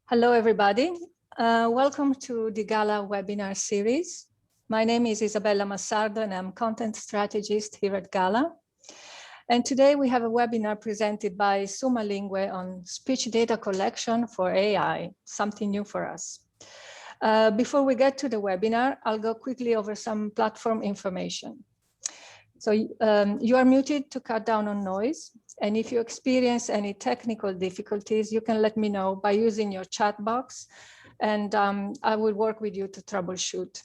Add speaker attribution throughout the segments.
Speaker 1: Hello, everybody. Welcome to the GALA webinar series. My name is Isabella Massardo, and I'm content strategist here at GALA. And today we have a webinar presented by Summa Linguae on speech data collection for AI, something new for us. Before we get to the webinar, I'll go quickly over some platform information. So you are muted to cut down on noise. And if you experience any technical difficulties, you can let me know by using your chat box, and I will work with you to troubleshoot.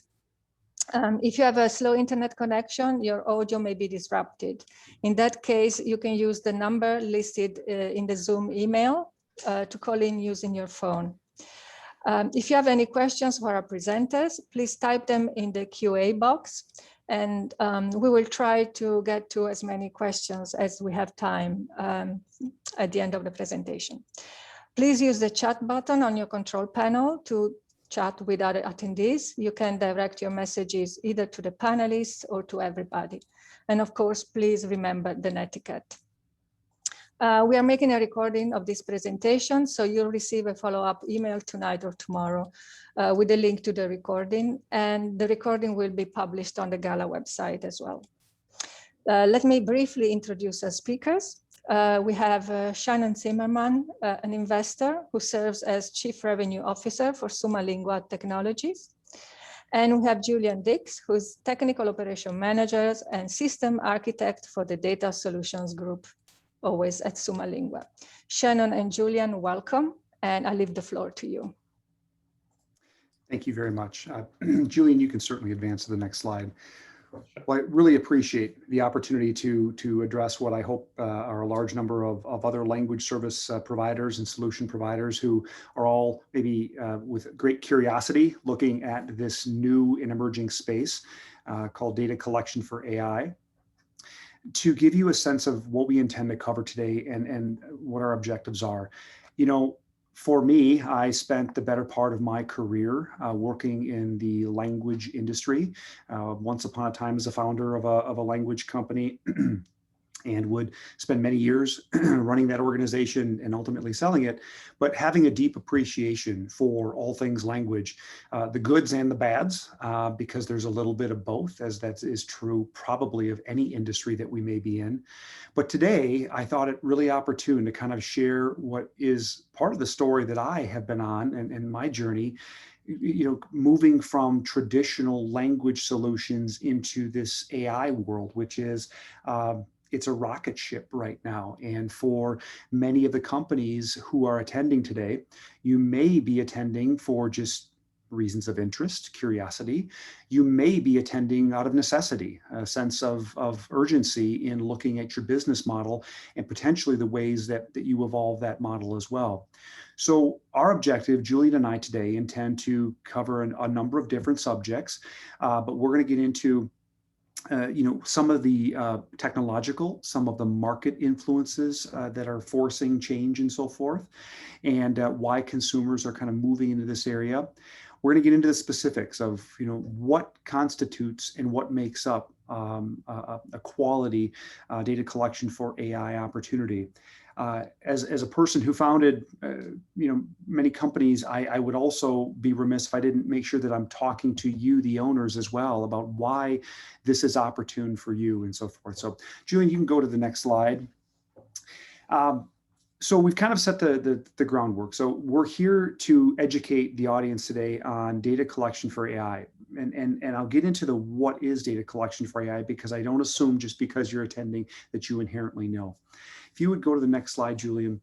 Speaker 1: If you have a slow internet connection, your audio may be disrupted. In that case, you can use the number listed in the Zoom email to call in using your phone. If you have any questions for our presenters, please type them in the QA box. And we will try to get to as many questions as we have time at the end of the presentation. Please use the chat button on your control panel to chat with other attendees. You can direct your messages either to the panelists or to everybody. And of course, please remember the netiquette. We are making a recording of this presentation, so you'll receive a follow-up email tonight or tomorrow with a link to the recording, and the recording will be published on the GALA website as well. Let me briefly introduce our speakers. We have Shannon Zimmerman, an investor who serves as Chief Revenue Officer for Summa Linguae Technologies. And we have Julian Dix, who's Technical Operation Manager and System Architect for the Data Solutions Group, always at Summa Linguae. Shannon and Julian, welcome, and I leave the floor to you.
Speaker 2: Thank you very much. Julian, you can certainly advance to the next slide. Well, I really appreciate the opportunity to address what I hope are a large number of other language service providers and solution providers who are all maybe with great curiosity looking at this new and emerging space called data collection for AI. To give you a sense of what we intend to cover today and what our objectives are. You know, for me, I spent the better part of my career working in the language industry. Once upon a time as a founder of a language company and would spend many years running that organization and ultimately selling it, but having a deep appreciation for all things language, the goods and the bads, because there's a little bit of both, as that is true probably of any industry that we may be in. But today, I thought it really opportune to kind of share what is part of the story that I have been on and my journey, you know, moving from traditional language solutions into this AI world, which is, it's a rocket ship right now. And for many of the companies who are attending today, you may be attending for just reasons of interest, curiosity. You may be attending out of necessity, a sense of urgency in looking at your business model and potentially the ways that you evolve that model as well. So our objective, Julian and I today intend to cover a number of different subjects, but we're going to get into you know, some of the technological, some of the market influences that are forcing change and so forth, and why consumers are kind of moving into this area. We're going to get into the specifics of, you know, what constitutes and what makes up a quality data collection for AI opportunity. As a person who founded, you know, many companies, I would also be remiss if I didn't make sure that I'm talking to you, the owners, as well, about why this is opportune for you and so forth. So, Julian, you can go to the next slide. So we've kind of set the groundwork. So we're here to educate the audience today on data collection for AI. And I'll get into the what is data collection for AI, because I don't assume just because you're attending that you inherently know. If you would go to the next slide, Julian.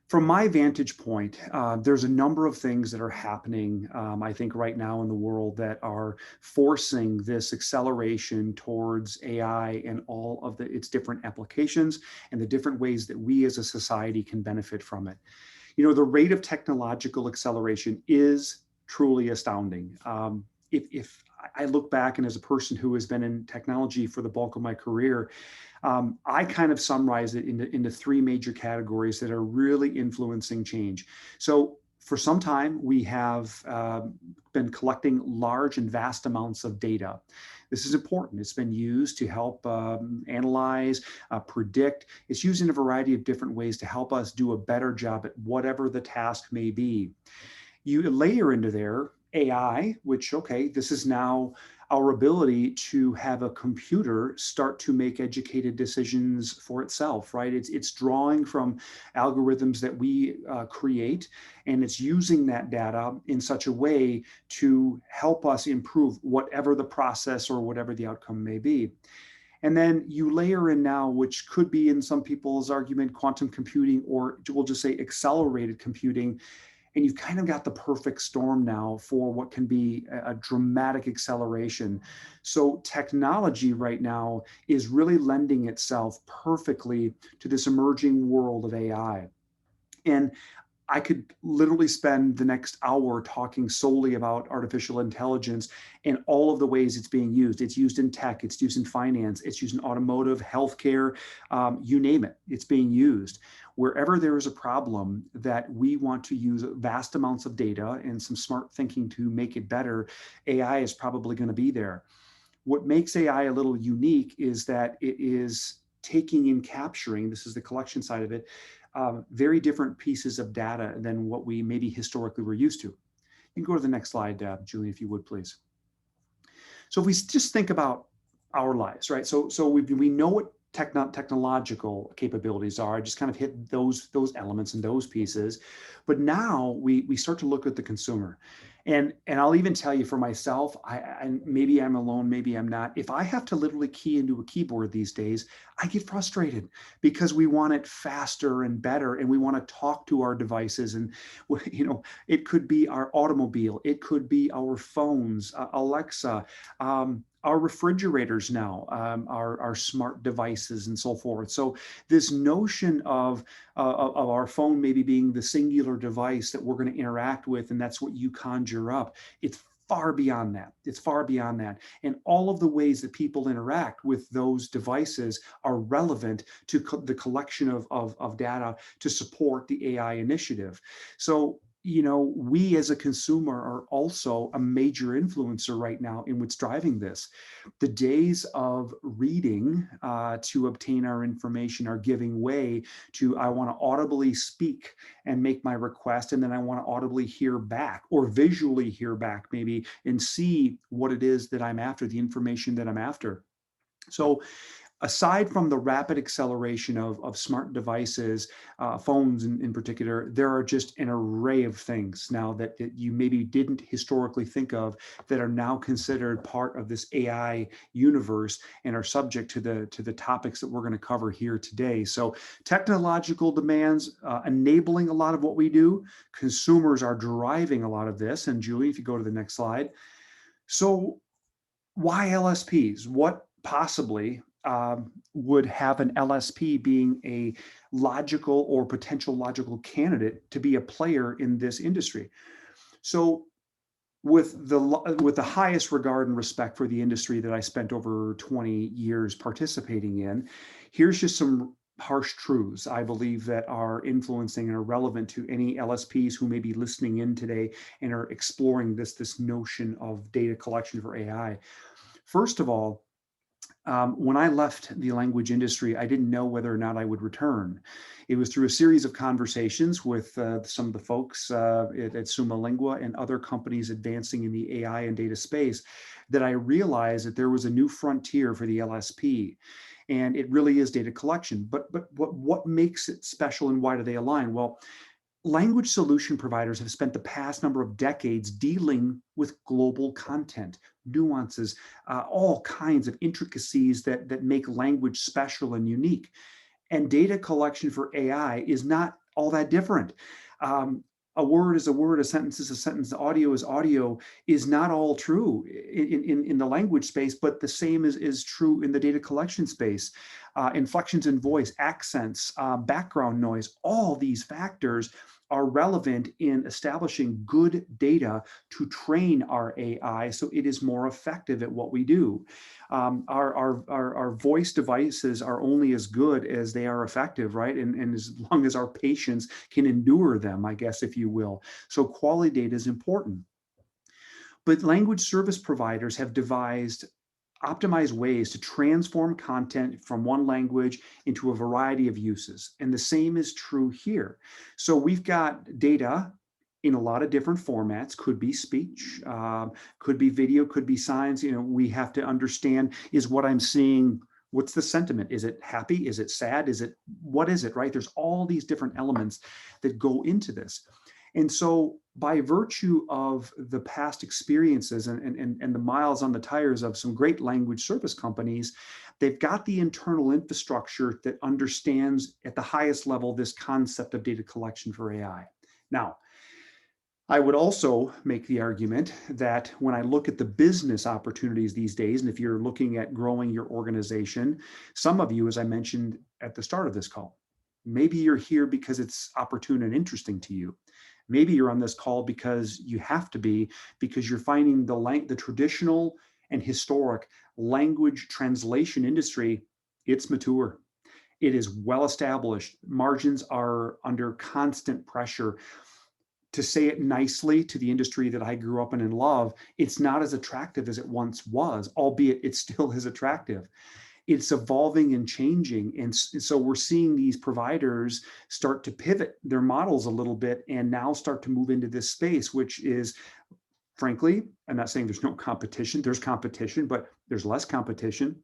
Speaker 2: From my vantage point, there's a number of things that are happening, I think, right now in the world that are forcing this acceleration towards AI and all of its different applications and the different ways that we as a society can benefit from it. You know, the rate of technological acceleration is truly astounding. If I look back, and as a person who has been in technology for the bulk of my career, I kind of summarize it into three major categories that are really influencing change. So For some time, we have been collecting large and vast amounts of data. This is important. It's been used to help analyze, predict. It's used in a variety of different ways to help us do a better job at whatever the task may be. You layer into there AI, which, okay, this is now our ability to have a computer start to make educated decisions for itself, right? It's drawing from algorithms that we create, and it's using that data in such a way to help us improve whatever the process or whatever the outcome may be. And then you layer in now, which could be in some people's argument, quantum computing, or we'll just say accelerated computing. And you've kind of got the perfect storm now for what can be a dramatic acceleration. So technology right now is really lending itself perfectly to this emerging world of AI. And I could literally spend the next hour talking solely about artificial intelligence and all of the ways it's being used. It's used in tech, it's used in finance, it's used in automotive, healthcare, you name it, it's being used. Wherever there is a problem that we want to use vast amounts of data and some smart thinking to make it better, AI is probably going to be there. What makes AI a little unique is that it is taking and capturing, this is the collection side of it, very different pieces of data than what we maybe historically were used to. You can go to the next slide, Julie, if you would, please. So if we just think about our lives, right? So we know what technological capabilities are. I just kind of hit those elements and those pieces. But now we start to look at the consumer. And I'll even tell you for myself, and maybe I'm alone, maybe I'm not. If I have to literally key into a keyboard these days, I get frustrated because we want it faster and better, and we want to talk to our devices. And it could be our automobile, it could be our phones, Alexa, our refrigerators now, our smart devices, and so forth. So this notion of our phone maybe being the singular device that we're going to interact with, and that's what you conjure up, it's far beyond that. It's far beyond that. And all of the ways that people interact with those devices are relevant to the collection of data to support the AI initiative. So we as a consumer are also a major influencer right now in what's driving this. The days of reading to obtain our information are giving way to, I want to audibly speak and make my request, and then I want to audibly hear back or visually hear back maybe and see what it is that I'm after, the information that I'm after. So aside from the rapid acceleration of smart devices, phones in particular, there are just an array of things now that you maybe didn't historically think of that are now considered part of this AI universe and are subject to the topics that we're going to cover here today. So technological demands enabling a lot of what we do. Consumers are driving a lot of this. And Julie, if you go to the next slide. So why LSPs? What possibly would have an LSP being a logical or potential logical candidate to be a player in this industry? So with the highest regard and respect for the industry that I spent over 20 years participating in, here's just some harsh truths I believe that are influencing and are relevant to any LSPs who may be listening in today and are exploring this notion of data collection for AI. First of all, when I left the language industry, I didn't know whether or not I would return. It was through a series of conversations with some of the folks at Summa Linguae and other companies advancing in the AI and data space that I realized that there was a new frontier for the LSP. And it really is data collection. But what makes it special and why do they align? Well, language solution providers have spent the past number of decades dealing with global content, nuances, all kinds of intricacies that make language special and unique. And data collection for AI is not all that different. A word is a word, a sentence is a sentence, audio is audio is not all true in the language space, but the same is true in the data collection space. Inflections in voice, accents, background noise, all these factors are relevant in establishing good data to train our AI so it is more effective at what we do. Our voice devices are only as good as they are effective, right? And as long as our patients can endure them, I guess, if you will. So quality data is important. But language service providers have devised optimized ways to transform content from one language into a variety of uses. And the same is true here. So we've got data in a lot of different formats, could be speech, could be video, could be signs. We have to understand, is what I'm seeing, what's the sentiment? Is it happy? Is it sad? What is it, right? There's all these different elements that go into this. And so by virtue of the past experiences and the miles on the tires of some great language service companies, they've got the internal infrastructure that understands at the highest level this concept of data collection for AI. Now, I would also make the argument that when I look at the business opportunities these days, and if you're looking at growing your organization, some of you, as I mentioned at the start of this call, maybe you're here because it's opportune and interesting to you. Maybe you're on this call because you have to be, because you're finding the traditional and historic language translation industry, it's mature. It is well established. Margins are under constant pressure. To say it nicely, to the industry that I grew up in and love, it's not as attractive as it once was, albeit it still is attractive. It's evolving and changing. And so we're seeing these providers start to pivot their models a little bit and now start to move into this space, which is, frankly, I'm not saying there's no competition. There's competition, but there's less competition.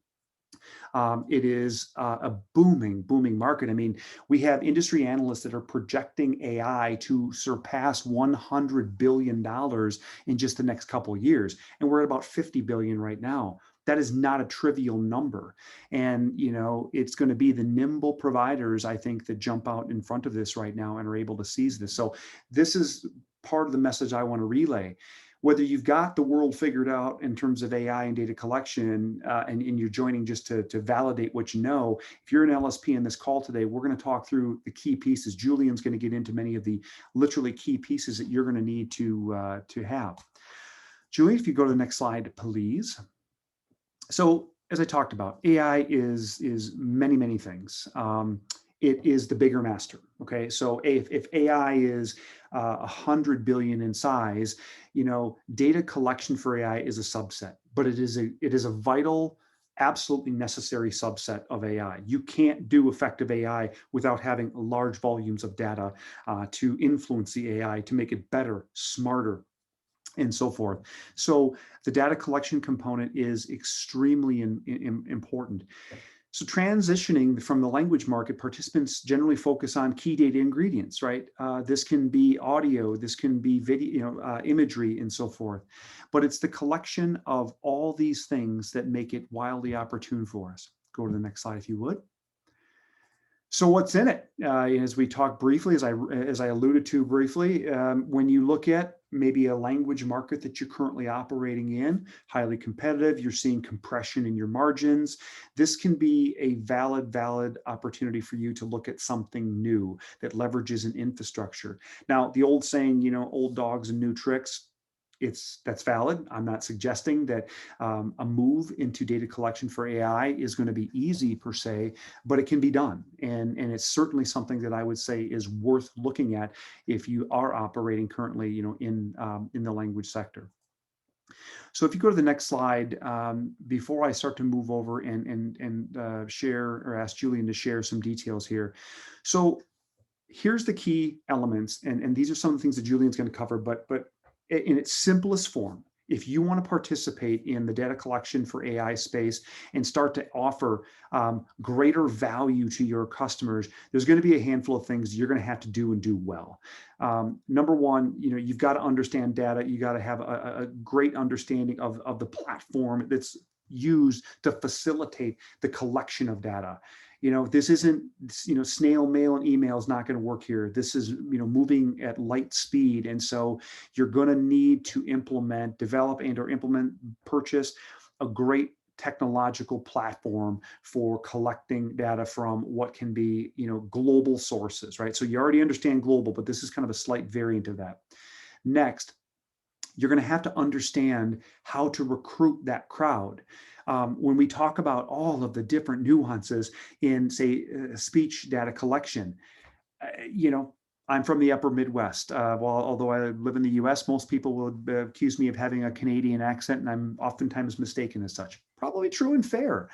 Speaker 2: It is a booming market. I mean, we have industry analysts that are projecting AI to surpass $100 billion in just the next couple of years. And we're at about 50 billion right now. That is not a trivial number. And, it's going to be the nimble providers, I think, that jump out in front of this right now and are able to seize this. So this is part of the message I want to relay. Whether you've got the world figured out in terms of AI and data collection, and you're joining just to validate what you know, if you're an LSP in this call today, we're going to talk through the key pieces. Julian's going to get into many of the literally key pieces that you're going to need to have. Julian, if you go to the next slide, please. So as I talked about, AI is many things. It is the bigger master. Okay, so if AI is 100 billion in size, data collection for AI is a subset, but it is a vital, absolutely necessary subset of AI. You can't do effective AI without having large volumes of data to influence the AI, to make it better, smarter, and so forth. So the data collection component is extremely important. So transitioning from the language market, participants generally focus on key data ingredients, right? This can be audio, this can be video, imagery, and so forth. But it's the collection of all these things that make it wildly opportune for us. Go to the next slide, if you would. So what's in it? As we talked briefly, as I alluded to briefly, when you look at maybe a language market that you're currently operating in, highly competitive, you're seeing compression in your margins, this can be a valid opportunity for you to look at something new that leverages an infrastructure. Now, the old saying, old dogs and new tricks, that's valid. I'm not suggesting that a move into data collection for AI is going to be easy per se, but it can be done. And it's certainly something that I would say is worth looking at if you are operating currently, in the language sector. So if you go to the next slide, before I start to move over and share or ask Julian to share some details here. So here's the key elements, and these are some of the things that Julian's going to cover, but in its simplest form, if you want to participate in the data collection for AI space and start to offer greater value to your customers, there's going to be a handful of things you're going to have to do and do well. Number one, you've got to understand data. You got to have a great understanding of the platform that's used to facilitate the collection of data. This isn't, snail mail and email is not going to work here. This is, moving at light speed. And so you're going to need to develop and or implement, purchase a great technological platform for collecting data from what can be, global sources, right? So you already understand global, but this is kind of a slight variant of that. Next, you're going to have to understand how to recruit that crowd. When we talk about all of the different nuances in, say, speech data collection, I'm from the upper Midwest. Although I live in the US, most people will accuse me of having a Canadian accent, and I'm oftentimes mistaken as such. Probably true and fair.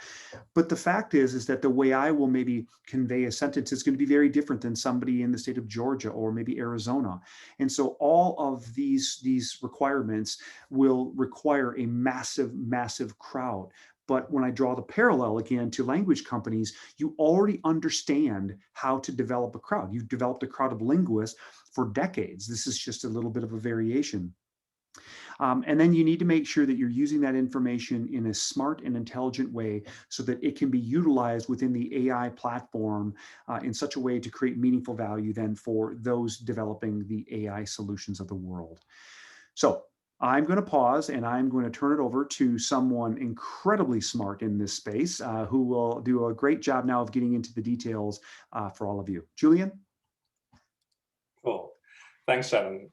Speaker 2: But the fact is that the way I will maybe convey a sentence is going to be very different than somebody in the state of Georgia or maybe Arizona. And so all of these requirements will require a massive, massive crowd. But when I draw the parallel again to language companies, you already understand how to develop a crowd. You've developed a crowd of linguists for decades. This is just a little bit of a variation. And then you need to make sure that you're using that information in a smart and intelligent way so that it can be utilized within the AI platform in such a way to create meaningful value then for those developing the AI solutions of the world. So I'm going to pause and I'm going to turn it over to someone incredibly smart in this space who will do a great job now of getting into the details for all of you. Julian?
Speaker 3: Cool. Thanks, Shannon.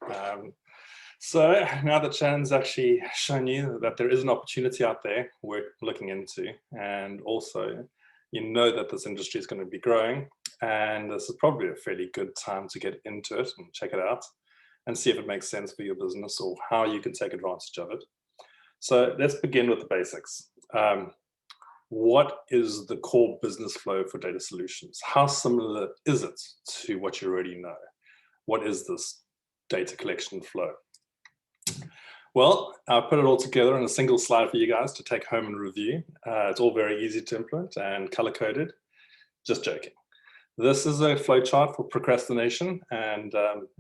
Speaker 3: So now that Shannon's actually shown you that there is an opportunity out there worth looking into, and also that this industry is going to be growing, and this is probably a fairly good time to get into it and check it out and see if it makes sense for your business or how you can take advantage of it. So let's begin with the basics. What is the core business flow for data solutions? How similar is it to what you already know? What is this data collection flow? Well, I'll put it all together in a single slide for you guys to take home and review. It's all very easy to implement and color-coded. Just joking. This is a flowchart for procrastination, and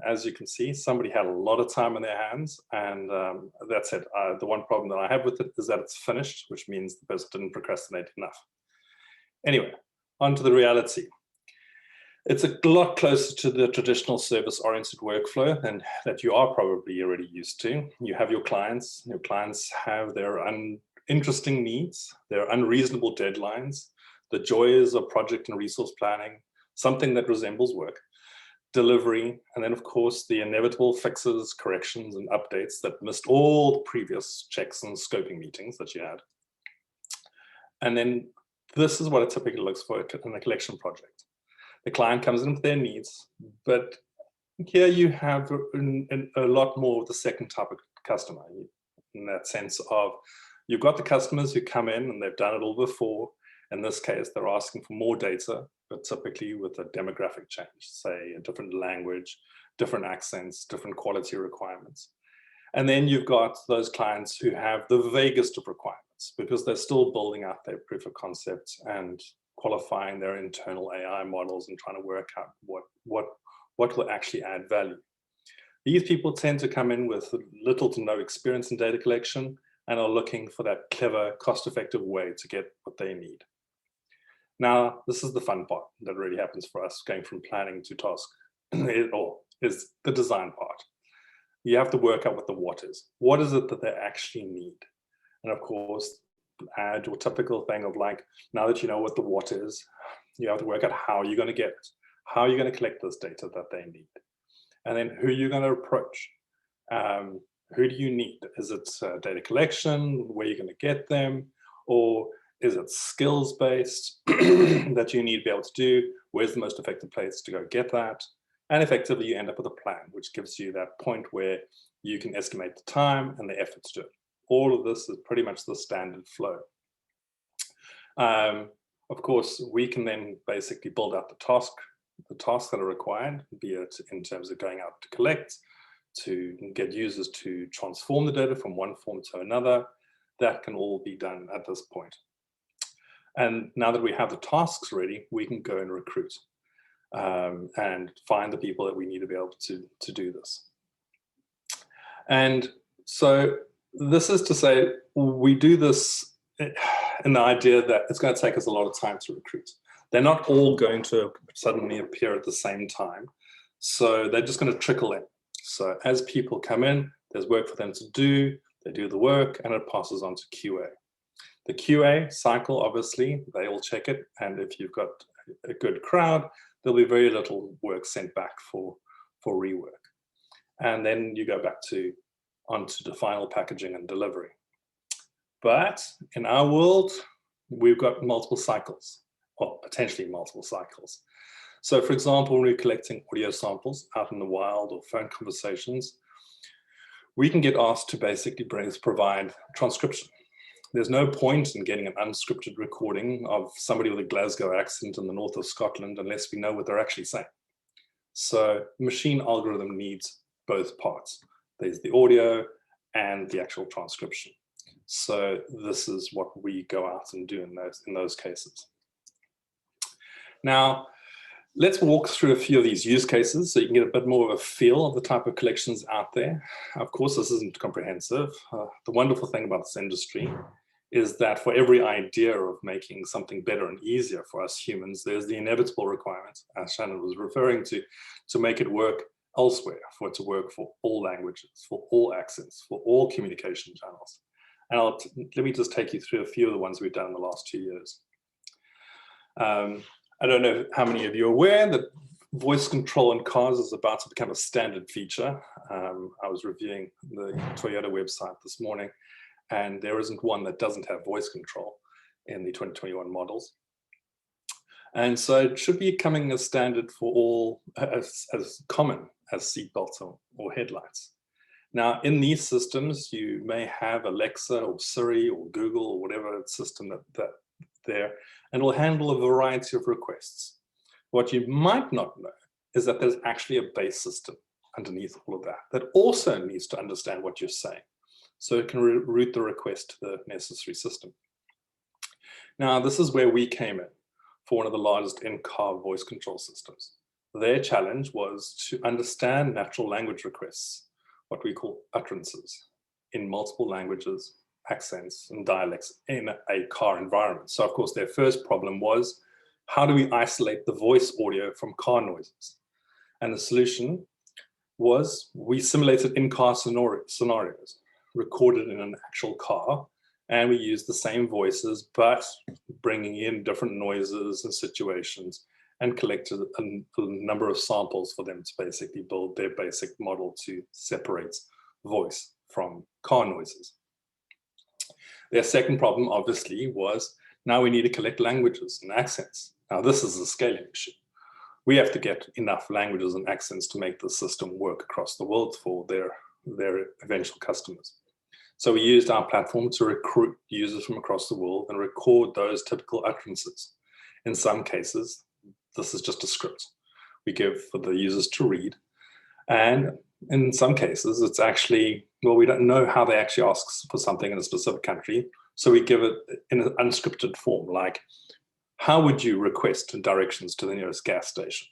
Speaker 3: as you can see, somebody had a lot of time in their hands, and that's it. The one problem that I have with it is that it's finished, which means the person didn't procrastinate enough. Anyway, on to the reality. It's a lot closer to the traditional service-oriented workflow and that you are probably already used to. You have your clients have their interesting needs, their unreasonable deadlines, the joys of project and resource planning, something that resembles work, delivery, and then of course the inevitable fixes, corrections, and updates that missed all the previous checks and scoping meetings that you had. And then this is what it typically looks for in a collection project. The client comes in with their needs, but here you have a lot more of the second type of customer, in that sense of you've got the customers who come in and they've done it all before. In this case, they're asking for more data, but typically with a demographic change, say a different language, different accents, different quality requirements. And then you've got those clients who have the vaguest of requirements because they're still building out their proof of concept and qualifying their internal AI models and trying to work out what will actually add value. These people tend to come in with little to no experience in data collection and are looking for that clever, cost-effective way to get what they need. Now, this is the fun part that really happens for us, going from planning to task, is the design part. You have to work out what the what is. What is it that they actually need? And of course, add your typical thing of like, now that you know what the what is, you have to work out how you're going to get it. How are you going to collect this data that they need? And then who you're going to approach. Who do you need? Is it data collection, where you're going to get them? Or is it skills-based that you need to be able to do? Where's the most effective place to go get that? And effectively, you end up with a plan, which gives you that point where you can estimate the time and the effort to do it. All of this is pretty much the standard flow. Of course, we can then basically build out the tasks that are required, be it in terms of going out to collect, to get users to transform the data from one form to another. That can all be done at this point. And now that we have the tasks ready, we can go and recruit and find the people that we need to be able to do this. And so this is to say, we do this in the idea that it's going to take us a lot of time to recruit. They're not all going to suddenly appear at the same time. So they're just going to trickle in. So as people come in, there's work for them to do, they do the work, and it passes on to QA. The QA cycle, obviously, they all check it. And if you've got a good crowd, there'll be very little work sent back for rework. And then you go back onto the final packaging and delivery. But in our world, we've got multiple cycles, or potentially multiple cycles. So for example, when we're collecting audio samples out in the wild or phone conversations, we can get asked to basically provide transcription. There's no point in getting an unscripted recording of somebody with a Glasgow accent in the north of Scotland unless we know what they're actually saying. So machine algorithm needs both parts. There's the audio and the actual transcription. So this is what we go out and do in those cases. Now, let's walk through a few of these use cases so you can get a bit more of a feel of the type of collections out there. Of course, this isn't comprehensive. The wonderful thing about this industry is that for every idea of making something better and easier for us humans, there's the inevitable requirement, as Shannon was referring to make it work elsewhere, for it to work for all languages, for all accents, for all communication channels. And let me just take you through a few of the ones we've done in the last 2 years. I don't know how many of you are aware that voice control in cars is about to become a standard feature. I was reviewing the Toyota website this morning, and there isn't one that doesn't have voice control in the 2021 models. And so it should be coming as standard for all, as common as seatbelts or headlights. Now, in these systems, you may have Alexa or Siri or Google or whatever system that there, and will handle a variety of requests. What you might not know is that there's actually a base system underneath all of that also needs to understand what you're saying. So it can route the request to the necessary system. Now, this is where we came in for one of the largest in-car voice control systems. Their challenge was to understand natural language requests, what we call utterances, in multiple languages, accents, and dialects in a car environment. So of course, their first problem was, how do we isolate the voice audio from car noises? And the solution was, we simulated in-car scenarios recorded in an actual car, and we used the same voices, but bringing in different noises and situations, and collected a number of samples for them to basically build their basic model to separate voice from car noises. Their second problem, obviously, was now we need to collect languages and accents. Now, this is a scaling issue. We have to get enough languages and accents to make the system work across the world for their eventual customers. So we used our platform to recruit users from across the world and record those typical utterances. In some cases, this is just a script we give for the users to read. And in some cases, it's actually, well, we don't know how they actually ask for something in a specific country. So we give it in an unscripted form, like, how would you request directions to the nearest gas station?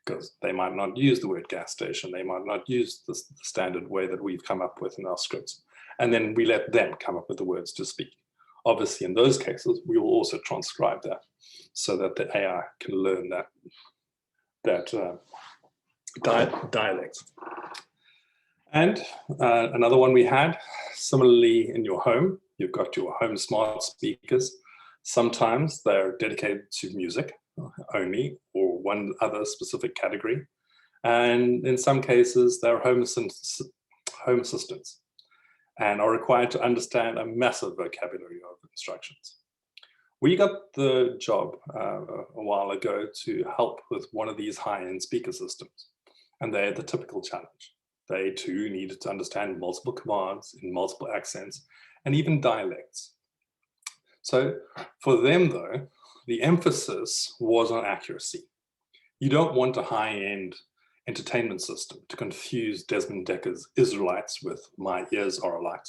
Speaker 3: Because they might not use the word gas station. They might not use the standard way that we've come up with in our scripts. And then we let them come up with the words to speak. Obviously, in those cases, we will also transcribe that so that the AI can learn that dialect. And another one we had, similarly in your home, you've got your home smart speakers. Sometimes they're dedicated to music only or one other specific category. And in some cases, they're home assistants and are required to understand a massive vocabulary of instructions. We got the job a while ago to help with one of these high-end speaker systems, and they had the typical challenge. They too needed to understand multiple commands in multiple accents and even dialects. So for them though, the emphasis was on accuracy. You don't want a high-end entertainment system to confuse Desmond Decker's Israelites with My Ears Are Alight.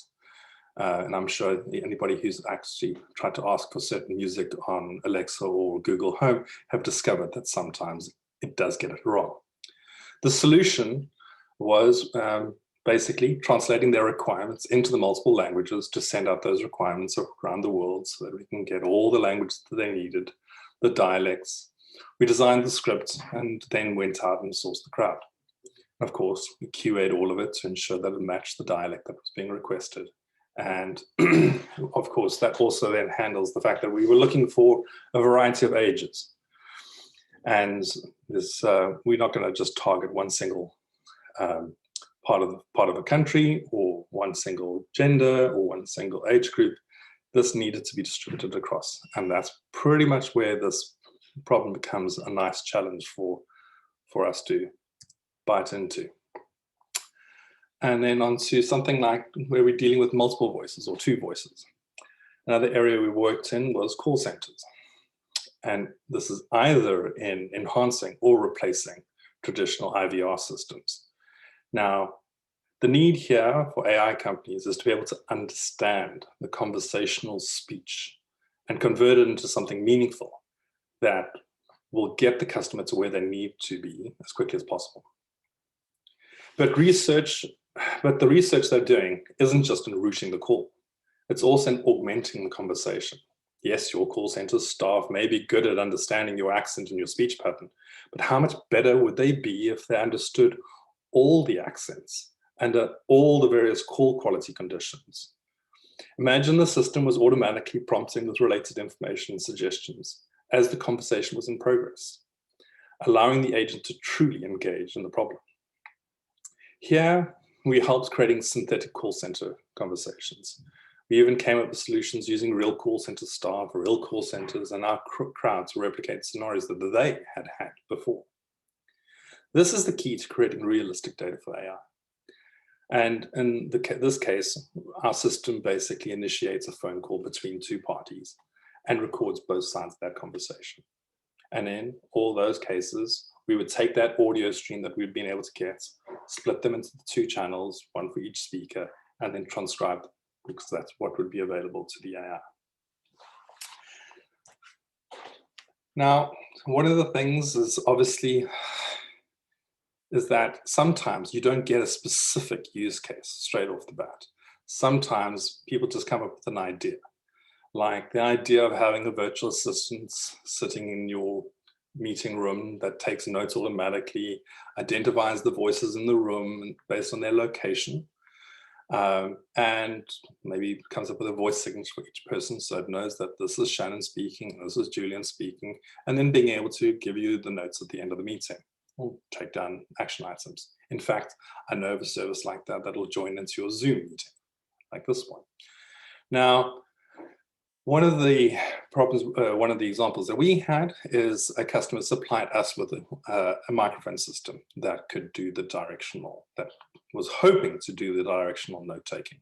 Speaker 3: And I'm sure anybody who's actually tried to ask for certain music on Alexa or Google Home have discovered that sometimes it does get it wrong. The solution was basically translating their requirements into the multiple languages to send out those requirements around the world so that we can get all the languages that they needed, the dialects. We designed the script and then went out and sourced the crowd. Of course, we QA'd all of it to ensure that it matched the dialect that was being requested. And of course, that also then handles the fact that we were looking for a variety of ages. And this, we're not going to just target one single part of a country or one single gender or one single age group. This needed to be distributed across. And that's pretty much where this problem becomes a nice challenge for us to bite into. And then onto something like where we're dealing with multiple voices or two voices. Another area we worked in was call centers. And this is either in enhancing or replacing traditional IVR systems. Now, the need here for AI companies is to be able to understand the conversational speech and convert it into something meaningful that will get the customer to where they need to be as quickly as possible. But the research they're doing isn't just in routing the call. It's also in augmenting the conversation. Yes, your call center staff may be good at understanding your accent and your speech pattern, but how much better would they be if they understood all the accents under all the various call quality conditions? Imagine the system was automatically prompting with related information and suggestions as the conversation was in progress, allowing the agent to truly engage in the problem. Here, we helped creating synthetic call center conversations. We even came up with solutions using real call center staff, real call centers, and our crowd to replicate scenarios that they had had before. This is the key to creating realistic data for AI. And in this case, our system basically initiates a phone call between two parties and records both sides of that conversation. And in all those cases, we would take that audio stream that we'd been able to get, split them into the two channels, one for each speaker, and then transcribe them, because that's what would be available to the AI. Now, one of the things is obviously is that sometimes you don't get a specific use case straight off the bat. Sometimes people just come up with an idea, like the idea of having a virtual assistant sitting in your meeting room that takes notes automatically, identifies the voices in the room based on their location, and maybe comes up with a voice signature for each person so it knows that this is Shannon speaking, this is Julian speaking, and then being able to give you the notes at the end of the meeting or take down action items. In fact, I know of a service like that that will join into your Zoom meeting, like this one. Now, one of the problems, one of the examples that we had is a customer supplied us with a microphone system that could do the directional, that was hoping to do the directional note taking.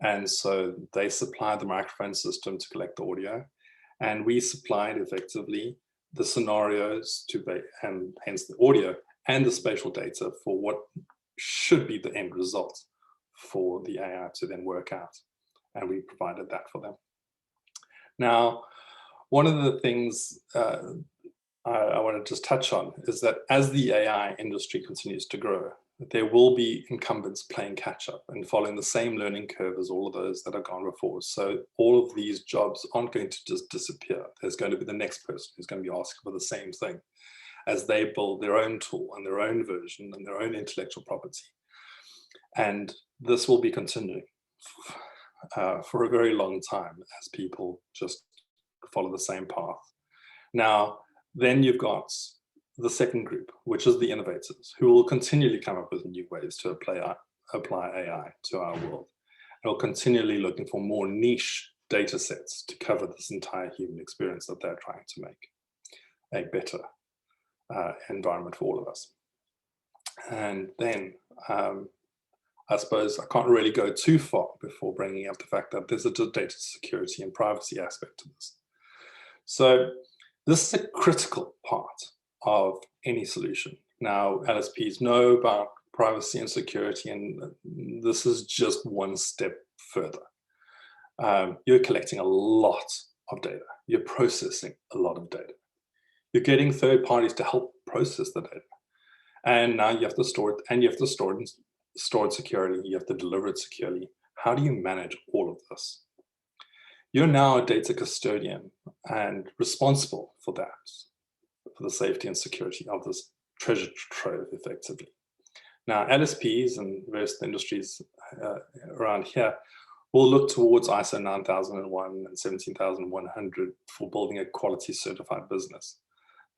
Speaker 3: And so they supplied the microphone system to collect the audio, and we supplied effectively the scenarios and hence the audio and the spatial data for what should be the end result for the AI to then work out. And we provided that for them. Now, one of the things I want to just touch on is that as the AI industry continues to grow, there will be incumbents playing catch up and following the same learning curve as all of those that have gone before. So all of these jobs aren't going to just disappear. There's going to be the next person who's going to be asking for the same thing as they build their own tool and their own version and their own intellectual property. And this will be continuing for a very long time as people just follow the same path. Now, then you've got the second group, which is the innovators, who will continually come up with new ways to apply AI to our world. And will continually looking for more niche data sets to cover this entire human experience that they're trying to make a better environment for all of us. And then I suppose I can't really go too far before bringing up the fact that there's a data security and privacy aspect to this. So this is a critical part of any solution. Now, LSPs know about privacy and security, and this is just one step further. You're collecting a lot of data. You're processing a lot of data. You're getting third parties to help process the data. And now you have to store it, and you have to store it securely. You have to deliver it securely. How do you manage all of this? You're now a data custodian and responsible for that, for the safety and security of this treasure trove, effectively. Now, LSPs and various industries around here we'll look towards ISO 9001 and 17100 for building a quality certified business.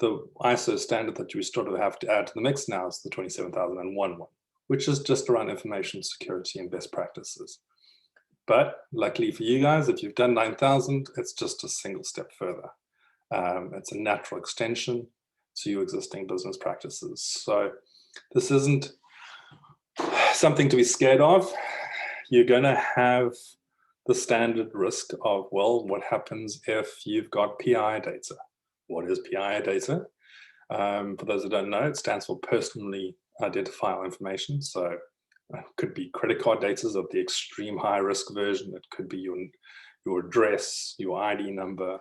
Speaker 3: The ISO standard that you sort of have to add to the mix now is the 27001 one, which is just around information security and best practices. But luckily for you guys, if you've done 9000, it's just a single step further. It's a natural extension to your existing business practices. So this isn't something to be scared of. You're going to have the standard risk of, well, what happens if you've got PII data? What is PII data? For those that don't know, it stands for personally identifiable information. So it could be credit card data of the extreme high risk version. It could be your address, your ID number,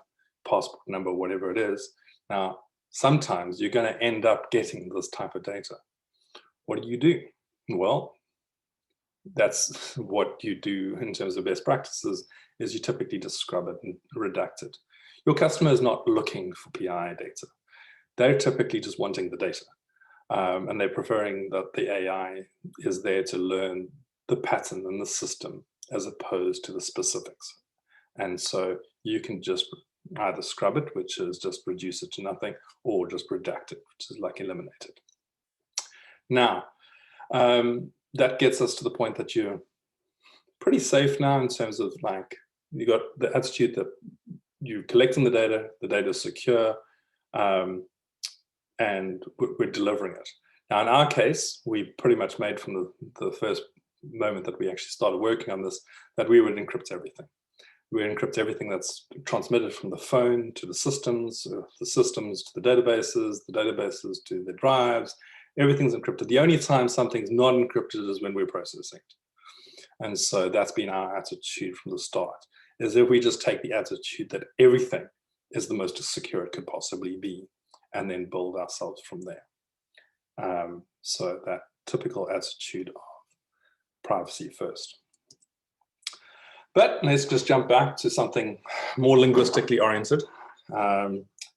Speaker 3: passport number, whatever it is. Now, sometimes you're going to end up getting this type of data. What do? Well, that's what you do in terms of best practices, is you typically just scrub it and redact it. Your customer is not looking for PII data. They're typically just wanting the data. And they're preferring that the AI is there to learn the pattern and the system as opposed to the specifics. And so you can just either scrub it, which is just reduce it to nothing, or just redact it, which is like eliminate it. Now, that gets us to the point that you're pretty safe now in terms of, like, you got the attitude that you're collecting the data is secure, and we're delivering it. Now, in our case, we pretty much made from the first moment that we actually started working on this, that we would encrypt everything. We would encrypt everything that's transmitted from the phone to the systems to the databases to the drives. Everything's encrypted. The only time something's not encrypted is when we're processing it. And so that's been our attitude from the start, is if we just take the attitude that everything is the most secure it could possibly be, and then build ourselves from there. So that typical attitude of privacy first. But let's just jump back to something more linguistically oriented.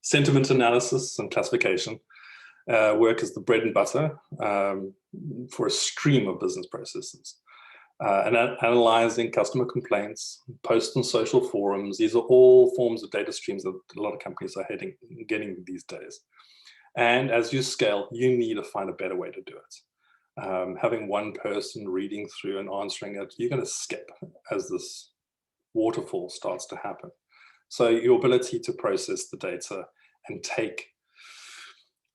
Speaker 3: Sentiment analysis and classification work as the bread and butter for a stream of business processes. And analyzing customer complaints, posts on social forums. These are all forms of data streams that a lot of companies are getting these days. And as you scale, you need to find a better way to do it. Having one person reading through and answering it, you're going to skip as this waterfall starts to happen. So your ability to process the data and take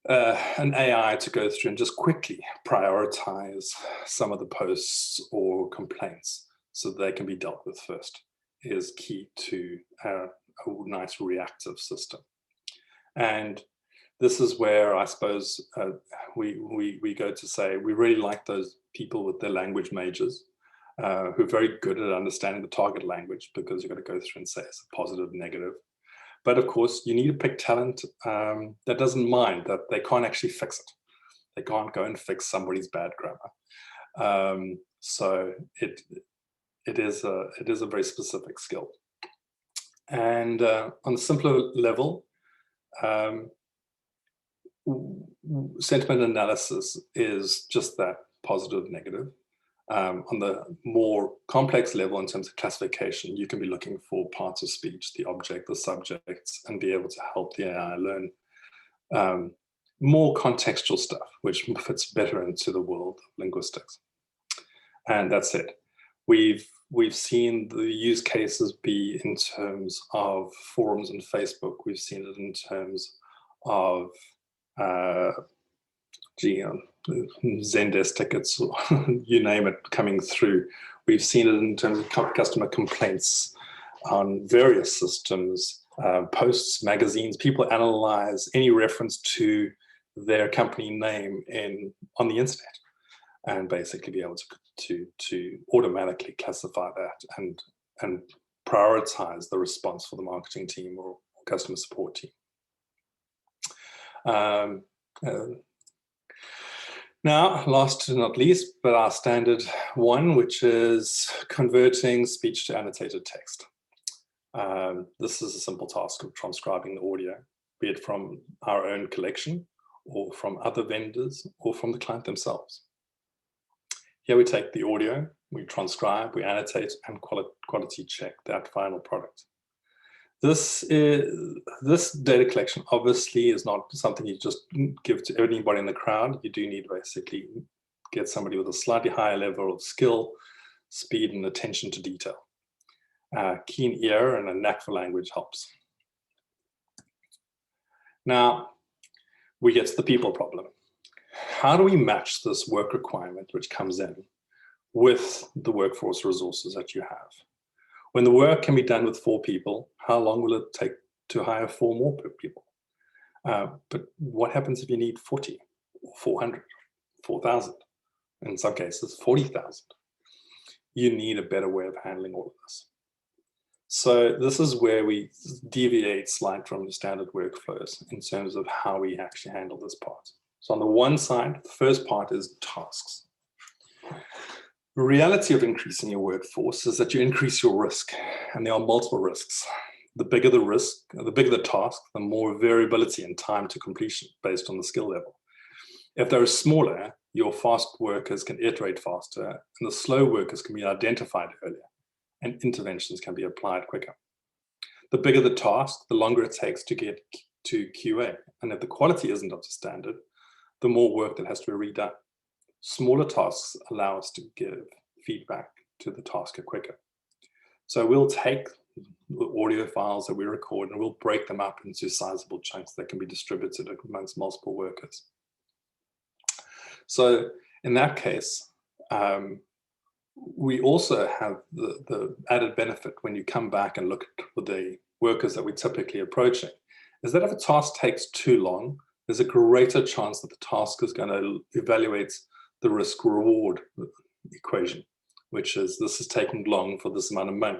Speaker 3: an AI to go through and just quickly prioritize some of the posts or complaints so that they can be dealt with first is key to a nice reactive system. And this is where I suppose we go to say we really like those people with their language majors who are very good at understanding the target language, because you've got to go through and say it's a positive, negative. But of course, you need to pick talent that doesn't mind that they can't actually fix it. They can't go and fix somebody's bad grammar. So it is a very specific skill. And on the simpler level, sentiment analysis is just that, positive, negative. On the more complex level, in terms of classification, you can be looking for parts of speech, the object, the subjects, and be able to help the AI learn more contextual stuff, which fits better into the world of linguistics. And that's it. We've seen the use cases be in terms of forums and Facebook. We've seen it in terms of Zendesk tickets, or you name it, coming through. We've seen it in terms of customer complaints on various systems, posts, magazines. People analyze any reference to their company name on the internet, and basically be able to automatically classify that and prioritize the response for the marketing team or customer support team. Now, last but not least, but our standard one, which is converting speech to annotated text. This is a simple task of transcribing the audio, be it from our own collection or from other vendors or from the client themselves. Here we take the audio, we transcribe, we annotate, and quality check that final product. This data collection obviously is not something you just give to anybody in the crowd. You do need to basically get somebody with a slightly higher level of skill, speed, and attention to detail. Keen ear and a knack for language helps. Now, we get to the people problem. How do we match this work requirement which comes in with the workforce resources that you have? When the work can be done with 4 people, how long will it take to hire 4 more people? But what happens if you need 40, 400, 4,000, in some cases 40,000? You need a better way of handling all of this. So this is where we deviate slightly from the standard workflows in terms of how we actually handle this part. So on the one side, the first part is tasks. The reality of increasing your workforce is that you increase your risk, and there are multiple risks. The bigger the risk, the bigger the task, the more variability in time to completion based on the skill level. If they're smaller, your fast workers can iterate faster, and the slow workers can be identified earlier, and interventions can be applied quicker. The bigger the task, the longer it takes to get to QA, and if the quality isn't up to standard, the more work that has to be redone. Smaller tasks allow us to give feedback to the tasker quicker. So we'll take the audio files that we record and we'll break them up into sizable chunks that can be distributed amongst multiple workers. So in that case, we also have the added benefit when you come back and look at the workers that we're typically approaching, is that if a task takes too long, there's a greater chance that the task is going to evaluate the risk-reward equation, which is this is taking long for this amount of money.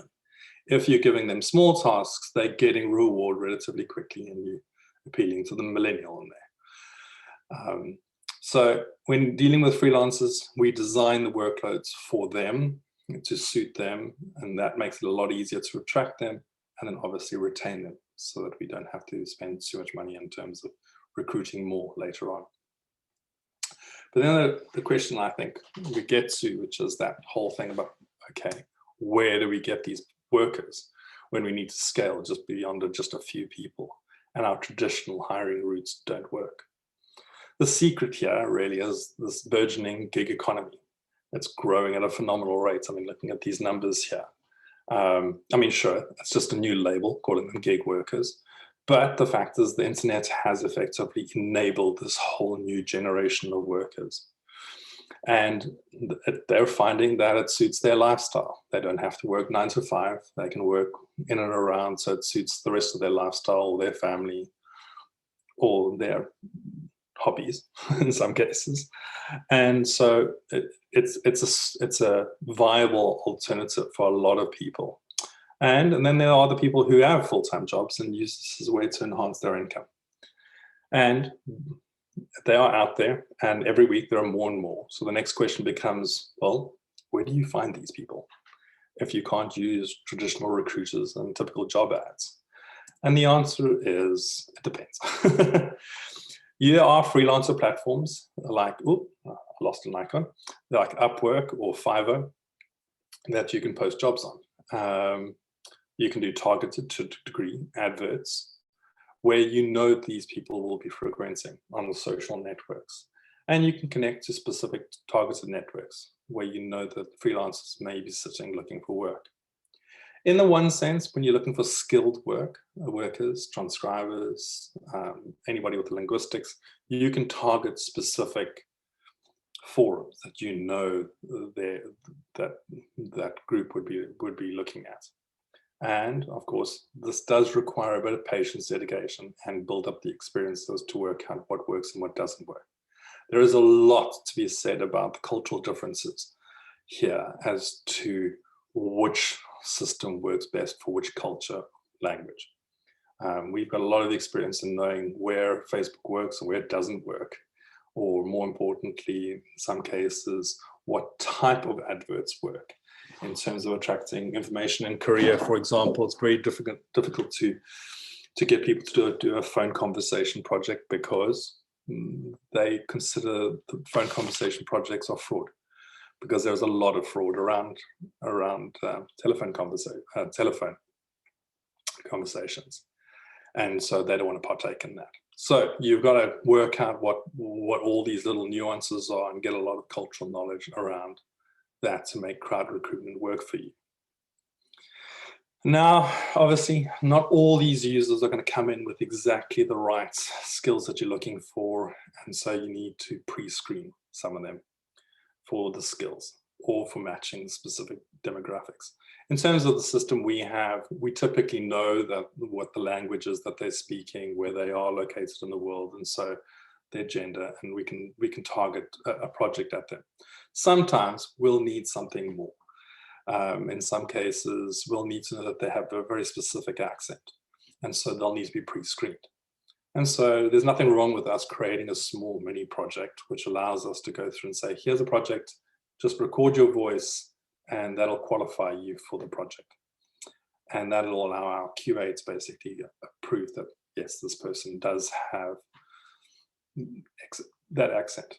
Speaker 3: If you're giving them small tasks, they're getting reward relatively quickly, and you're appealing to the millennial in there. So when dealing with freelancers, we design the workloads for them to suit them, and that makes it a lot easier to attract them and then obviously retain them so that we don't have to spend too much money in terms of recruiting more later on. But then the question I think we get to, which is that whole thing about, okay, where do we get these workers when we need to scale just beyond just a few people and our traditional hiring routes don't work? The secret here really is this burgeoning gig economy. It's growing at a phenomenal rate. I mean, looking at these numbers here. I mean, sure, it's just a new label, calling them gig workers. But the fact is the internet has effectively enabled this whole new generation of workers. And they're finding that it suits their lifestyle. They don't have to work 9 to 5. They can work in and around, so it suits the rest of their lifestyle, their family, or their hobbies in some cases. And so it's a viable alternative for a lot of people. And then there are the people who have full-time jobs and use this as a way to enhance their income. And they are out there, and every week there are more and more. So the next question becomes, well, where do you find these people if you can't use traditional recruiters and typical job ads? And the answer is, it depends. There are freelancer platforms like, I lost an icon, like Upwork or Fiverr that you can post jobs on. You can do targeted to degree adverts where you know these people will be frequenting on the social networks. And you can connect to specific targeted networks where you know that freelancers may be sitting looking for work. In the one sense, when you're looking for skilled workers, transcribers, anybody with linguistics, you can target specific forums that you know that group would be looking at. And of course, this does require a bit of patience, dedication, and build up the experiences to work out what works and what doesn't work. There is a lot to be said about the cultural differences here as to which system works best for which culture, language. We've got a lot of experience in knowing where Facebook works and where it doesn't work, or more importantly, in some cases, what type of adverts work. In terms of attracting information in Korea, for example, it's very difficult to get people to do a phone conversation project because they consider the phone conversation projects are fraud. because there's a lot of fraud around telephone conversations, and so they don't want to partake in that. So you've got to work out what all these little nuances are and get a lot of cultural knowledge around that to make crowd recruitment work for you. Now, obviously, not all these users are going to come in with exactly the right skills that you're looking for, and so you need to pre-screen some of them for the skills or for matching specific demographics. In terms of the system we have, we typically know that what the languages that they're speaking, where they are located in the world, and so their gender, and we can target a project at them. Sometimes we'll need something more. In some cases, we'll need to know that they have a very specific accent, and so they'll need to be pre-screened. And so there's nothing wrong with us creating a small mini project, which allows us to go through and say, here's a project, just record your voice, and that'll qualify you for the project. And that'll allow our QA to basically approve that, yes, this person does have that accent.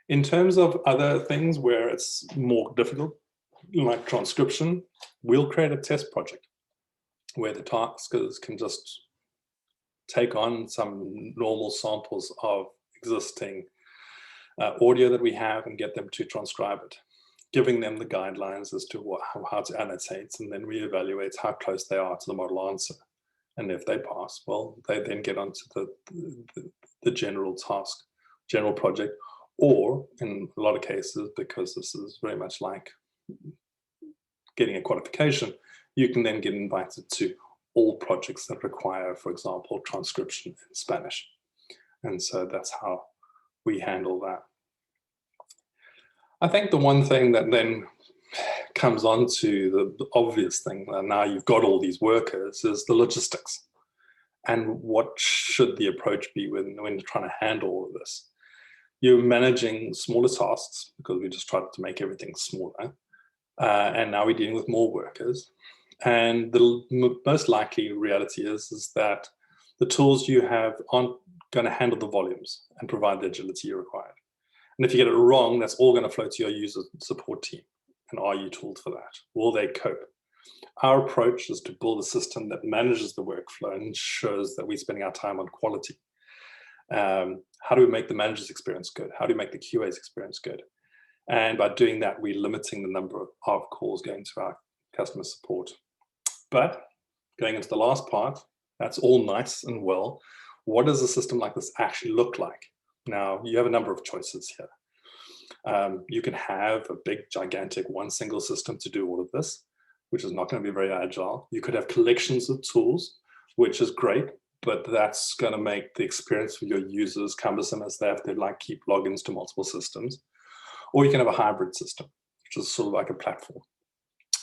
Speaker 3: In terms of other things where it's more difficult, like transcription, we'll create a test project where the taskers can just take on some normal samples of existing audio that we have and get them to transcribe it, giving them the guidelines as to how to annotate, and then we evaluate how close they are to the model answer. And if they pass, well, they then get onto the general task, general project, or in a lot of cases, because this is very much like getting a qualification, you can then get invited to all projects that require, for example, transcription in Spanish. And so that's how we handle that. I think the one thing that then comes on to the obvious thing, now you've got all these workers, is the logistics. And what should the approach be when you're trying to handle all of this? You're managing smaller tasks, because we just tried to make everything smaller. And now we're dealing with more workers. And the most likely reality is that the tools you have aren't going to handle the volumes and provide the agility required. And if you get it wrong, that's all going to flow to your user support team. And are you tooled for that? Will they cope? Our approach is to build a system that manages the workflow and ensures that we're spending our time on quality. How do we make the manager's experience good? How do we make the QA's experience good? And by doing that, we're limiting the number of calls going to our customer support. But going into the last part, that's all nice and well. What does a system like this actually look like? Now, you have a number of choices here. You can have a big, gigantic, one single system to do all of this, which is not going to be very agile. You could have collections of tools, which is great, but that's going to make the experience for your users cumbersome, as they have to keep logins to multiple systems. Or you can have a hybrid system, which is sort of like a platform.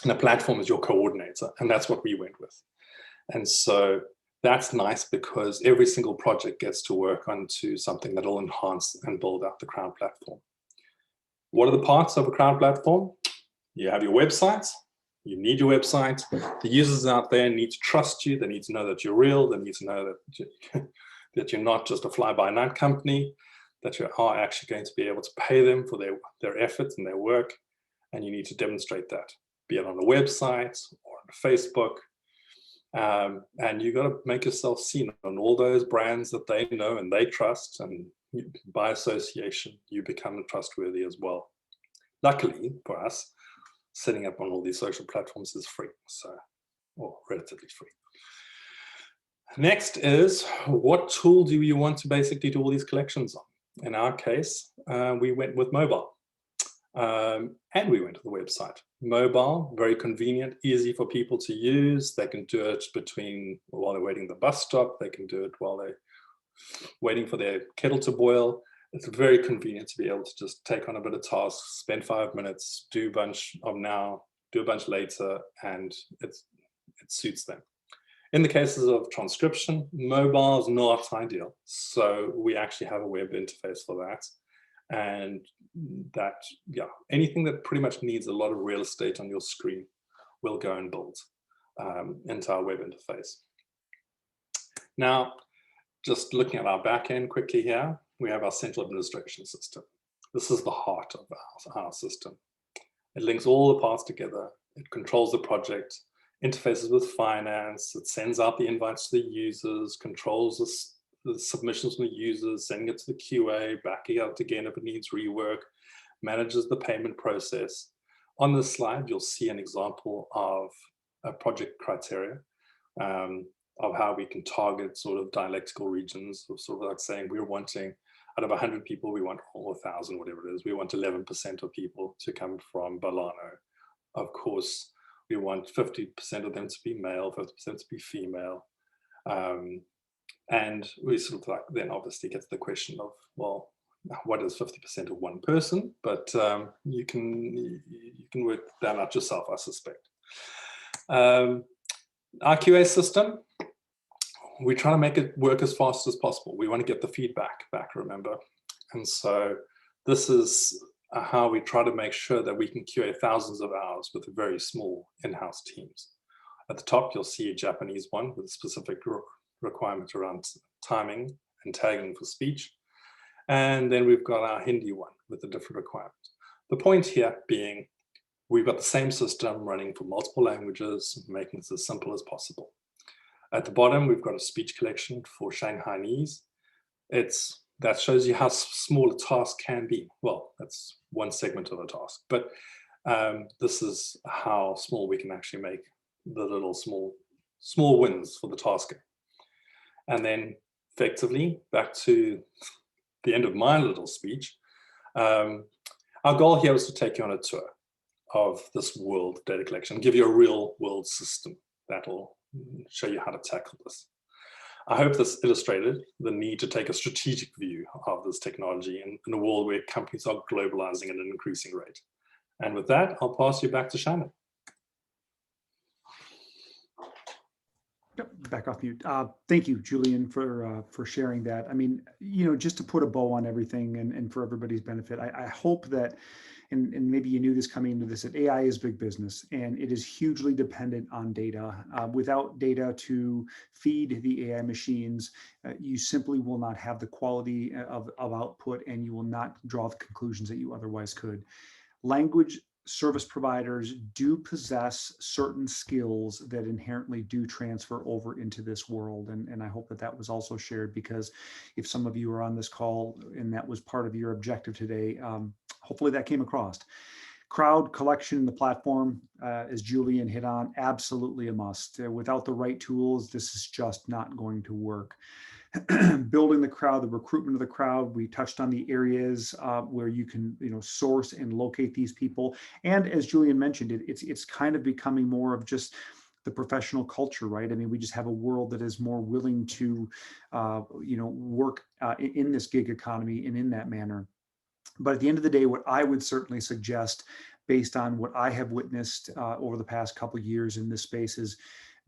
Speaker 3: And a platform is your coordinator, and that's what we went with. And so that's nice, because every single project gets to work onto something that will enhance and build out the Crowd platform. What are the parts of a Crowd platform? You have your website. You need your website. The users out there need to trust you. They need to know that you're real. They need to know that you're not just a fly-by-night company, that you are actually going to be able to pay them for their efforts and their work. And you need to demonstrate that, be it on a website or on Facebook. And you got to make yourself seen on all those brands that they know and they trust. And by association, you become trustworthy as well. Luckily for us, setting up on all these social platforms is free, or relatively free. Next is, what tool do you want to basically do all these collections on? In our case, we went with mobile, and we went to the website. Mobile, very convenient, easy for people to use. They can do it while they're waiting at the bus stop. They can do it while they're waiting for their kettle to boil. It's very convenient to be able to just take on a bit of tasks, spend 5 minutes, do a bunch of now, do a bunch later, and it suits them. In the cases of transcription, mobile is not ideal. So we actually have a web interface for that. And that, anything that pretty much needs a lot of real estate on your screen, we'll go and build into our web interface. Now, just looking at our back end quickly here, we have our central administration system, This is the heart of our system. It links all the parts together. It controls the project, interfaces with finance. It sends out the invites to the users, controls the submissions from the users, sending it to the QA, backing out again if it needs rework, manages the payment process. On this slide, you'll see an example of a project criteria of how we can target sort of dialectical regions, sort of like saying we're wanting, out of 100 people, we want all 1,000, whatever it is. We want 11% of people to come from Balano. Of course, we want 50% of them to be male, 50% to be female. And we sort of like then obviously get to the question of, well, what is 50% of one person? But you can work that out yourself, I suspect. Our QA system, we try to make it work as fast as possible. We want to get the feedback back, remember? And so this is how we try to make sure that we can QA thousands of hours with very small in-house teams. At the top, you'll see a Japanese one with a specific requirement around timing and tagging for speech. And then we've got our Hindi one with a different requirement. The point here being, we've got the same system running for multiple languages, making this as simple as possible. At the bottom, we've got a speech collection for Shanghainese. That shows you how small a task can be. Well, that's one segment of a task, but this is how small we can actually make the little small wins for the tasker. And then effectively, back to the end of my little speech, our goal here was to take you on a tour of this world data collection, give you a real world system that'll show you how to tackle this. I hope this illustrated the need to take a strategic view of this technology in a world where companies are globalizing at an increasing rate. And with that, I'll pass you back to Shannon.
Speaker 2: Back off mute. Thank you, Julian, for sharing that. I mean, just to put a bow on everything and for everybody's benefit, I hope that, and maybe you knew this coming into this, that AI is big business and it is hugely dependent on data. Without data to feed the AI machines, you simply will not have the quality of output, and you will not draw the conclusions that you otherwise could. Language service providers do possess certain skills that inherently do transfer over into this world. And I hope that was also shared, because if some of you are on this call and that was part of your objective today, hopefully that came across. Crowd collection in the platform, as Julian hit on, absolutely a must. Without the right tools, this is just not going to work. Building the crowd, the recruitment of the crowd, we touched on the areas where you can source and locate these people. And as Julian mentioned, it's kind of becoming more of just the professional culture, right? I mean, we just have a world that is more willing to work in this gig economy and in that manner. But at the end of the day, what I would certainly suggest, based on what I have witnessed over the past couple of years in this space, is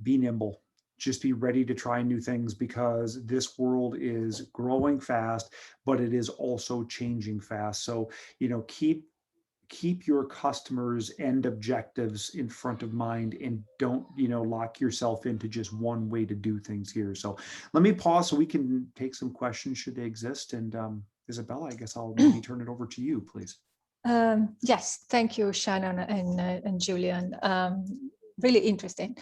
Speaker 2: be nimble. Just be ready to try new things, because this world is growing fast, but it is also changing fast. So, keep your customers' end objectives in front of mind, and don't, lock yourself into just one way to do things here. So let me pause so we can take some questions should they exist. And Isabella, I guess I'll maybe turn it over to you, please.
Speaker 1: Yes, thank you, Shannon and Julian. Really interesting.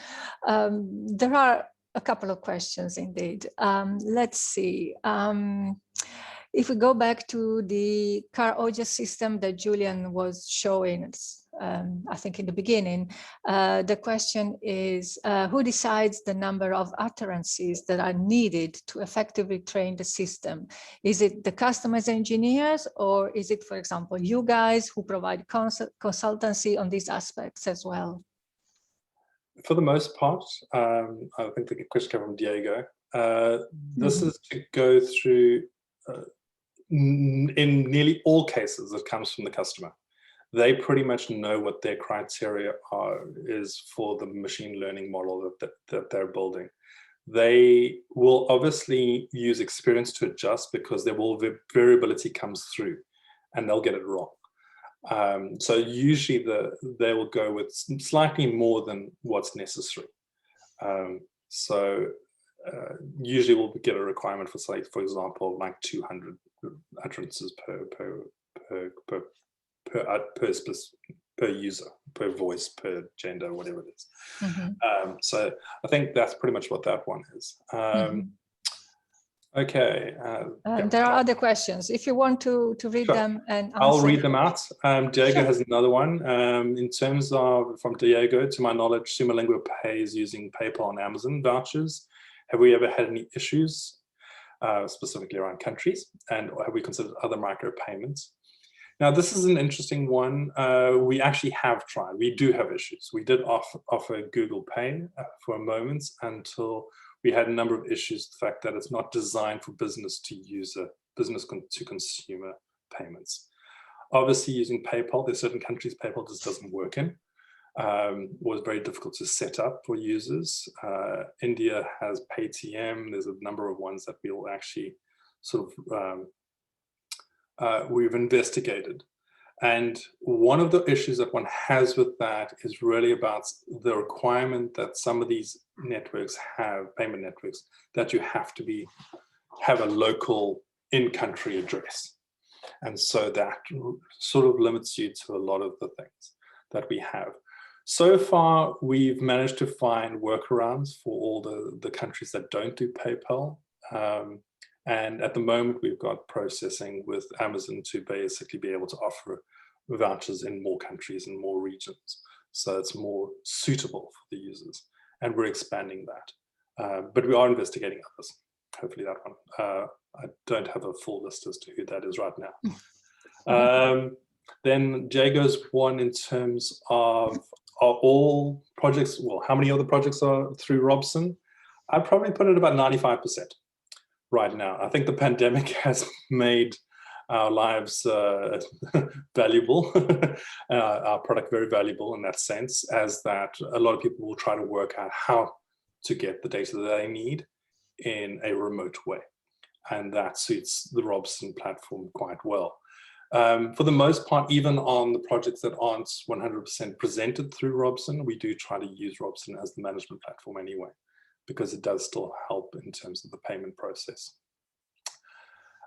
Speaker 1: There are a couple of questions indeed. Let's see. If we go back to the car audio system that Julian was showing us, I think in the beginning, the question is, who decides the number of utterances that are needed to effectively train the system? Is it the customers engineers, or is it, for example, you guys who provide consultancy on these aspects as well?
Speaker 3: For the most part, I think the question came from Diego. This is to go through, in nearly all cases, it comes from the customer. They pretty much know what their criteria is for the machine learning model that they're building. They will obviously use experience to adjust, because there will variability comes through and they'll get it wrong. So usually they will go with slightly more than what's necessary. Usually we'll get a requirement for, say, for example, like 200 utterances per per user, per voice, per gender, whatever it is.
Speaker 1: Mm-hmm.
Speaker 3: So I think that's pretty much what that one is. Okay.
Speaker 1: There are other questions. If you want to read
Speaker 3: Sure.
Speaker 1: them and answer.
Speaker 3: I'll read them out. Diego
Speaker 1: Sure.
Speaker 3: has another one. In terms of, from Diego, to my knowledge, Summa Linguae pays using PayPal and Amazon vouchers. Have we ever had any issues, specifically around countries? And have we considered other micropayments? Now, this is an interesting one. We actually have tried. We do have issues. We did offer Google Pay for a moment until we had a number of issues. The fact that it's not designed for business to user, business to consumer payments. Obviously, using PayPal, there's certain countries PayPal just doesn't work in. Was very difficult to set up for users. India has Paytm. There's a number of ones that we'll actually sort of we've investigated. And one of the issues that one has with that is really about the requirement that some of these networks have, payment networks, that you have to have a local in-country address. And so that sort of limits you to a lot of the things that we have. So far, we've managed to find workarounds for all the countries that don't do PayPal. And at the moment, we've got processing with Amazon to basically be able to offer vouchers in more countries and more regions. So it's more suitable for the users. And we're expanding that. But we are investigating others. Hopefully that one. I don't have a full list as to who that is right now. Then Diego's one in terms of, are all projects, well, how many other projects are through Robson? I'd probably put it about 95% right now. I think the pandemic has made our lives valuable, our product very valuable in that sense, as that a lot of people will try to work out how to get the data that they need in a remote way. And that suits the Robson platform quite well. For the most part, even on the projects that aren't 100% presented through Robson, we do try to use Robson as the management platform anyway, because it does still help in terms of the payment process.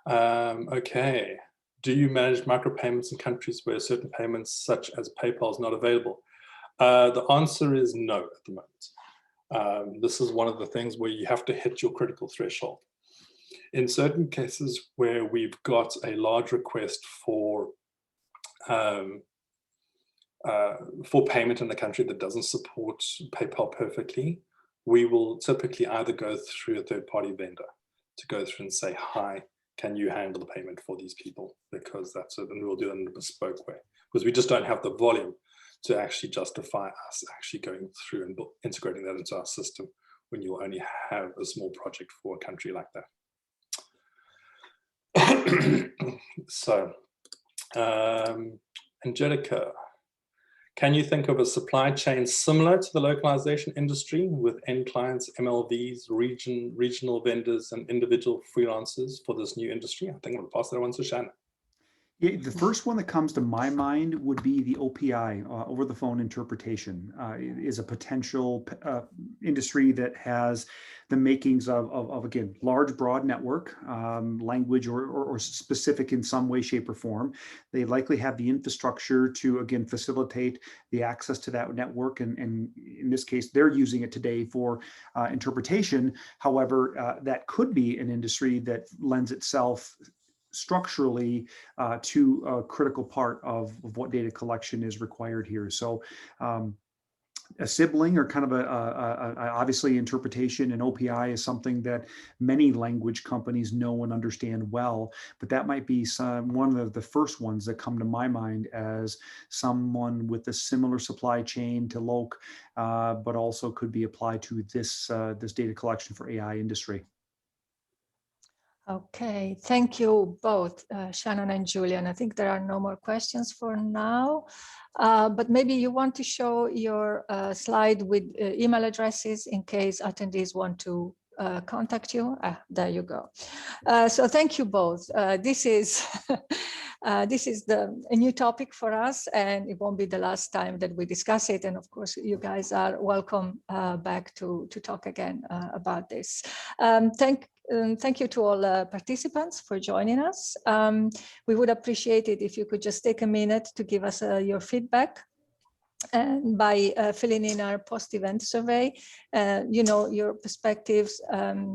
Speaker 3: Okay, do you manage micropayments in countries where certain payments such as PayPal is not available? The answer is no at the moment. This is one of the things where you have to hit your critical threshold. In certain cases where we've got a large request for payment in a country that doesn't support PayPal perfectly, we will typically either go through a third-party vendor to go through and say, hi, can you handle the payment for these people? Because that's it, and we'll do it in a bespoke way. Because we just don't have the volume to actually justify us actually going through and integrating that into our system when you only have a small project for a country like that. So, Angelica, can you think of a supply chain similar to the localization industry with end clients, MLVs, regional vendors, and individual freelancers for this new industry? I think I'm going to pass that one to Shannon.
Speaker 2: Yeah, the first one that comes to my mind would be the OPI, over the phone interpretation, is a potential industry that has the makings of again, large, broad network, language or specific in some way, shape, or form. They likely have the infrastructure to, again, facilitate the access to that network. And in this case, they're using it today for interpretation. However, that could be an industry that lends itself structurally to a critical part of what data collection is required here. So a sibling or kind of obviously interpretation and OPI is something that many language companies know and understand well, but that might be one of the first ones that come to my mind as someone with a similar supply chain to Loc, but also could be applied to this data collection for AI industry.
Speaker 1: Okay, thank you both, Shannon and Julian. I think there are no more questions for now, but maybe you want to show your slide with email addresses in case attendees want to contact you. There you go. So thank you both. This is a new topic for us, and it won't be the last time that we discuss it. And of course, you guys are welcome back to talk again about this. thank you to all participants for joining us. We would appreciate it if you could just take a minute to give us your feedback. And by filling in our post-event survey, your perspectives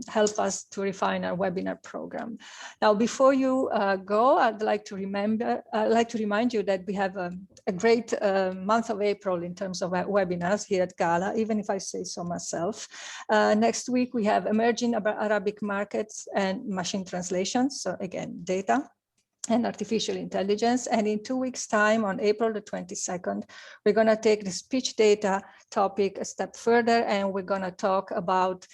Speaker 1: help us to refine our webinar program. Now, before you go, I'd like to remind you that we have a great month of April in terms of webinars here at GALA, even if I say so myself. Next week, we have emerging Arabic markets and machine translations. So again, data and artificial intelligence. And in 2 weeks' time, on April the 22nd, we're going to take the speech data topic a step further, and we're going to talk about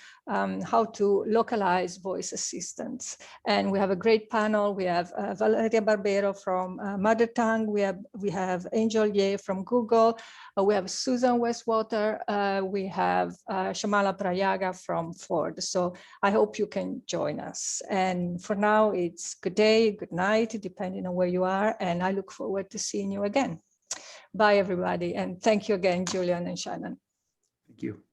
Speaker 1: how to localize voice assistants. And we have a great panel. We have Valeria Barbero from Mother Tongue. We have Angel Ye from Google. We have Susan Westwater. We have Shamala Prayaga from Ford. So I hope you can join us. And for now, it's good day, good night, depending on where you are. And I look forward to seeing you again. Bye, everybody. And thank you again, Julian and Shannon.
Speaker 2: Thank you.